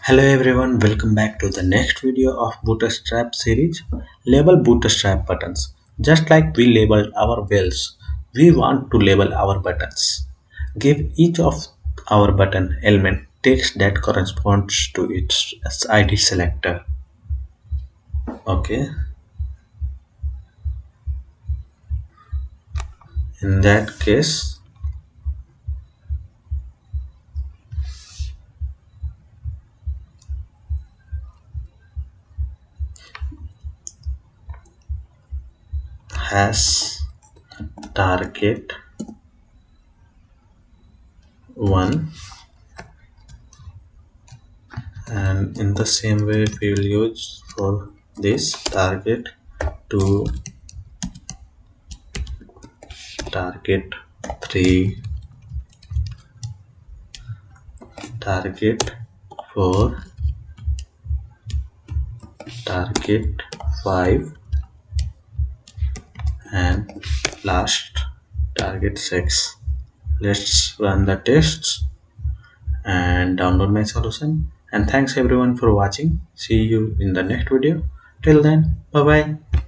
Hello everyone, welcome back to the next video of Bootstrap series. Label Bootstrap buttons. Just like we labeled our wheels, we want to label our buttons. Give each of our button element text that corresponds to its ID selector. Okay, in that case, has target 1, and in the same way we will use for this target 2, target 3, target 4, target 5, and last target 6. Let's run the tests and download my solution. And thanks everyone for watching. See you in the next video. Till then, bye bye.